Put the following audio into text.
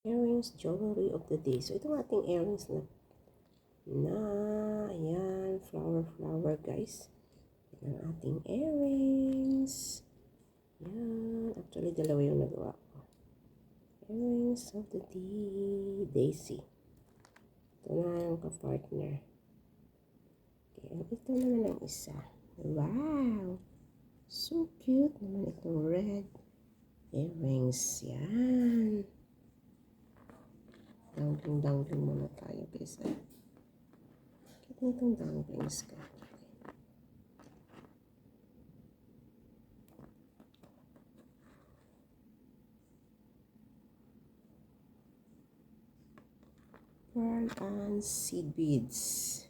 Earrings, jewelry of the day. So, itong ating earrings ayan, flower, guys. Yan ang ating earrings. Yan. Actually, dalawa yung nagawa ko. Earrings of the day, Daisy. Ito na yung ka-partner. Okay, ito naman ang isa. Wow! So cute naman itong red earrings. Yan. Dangling muna tayo, guys. Bakit itong danglings ka? Pearl and seed beads.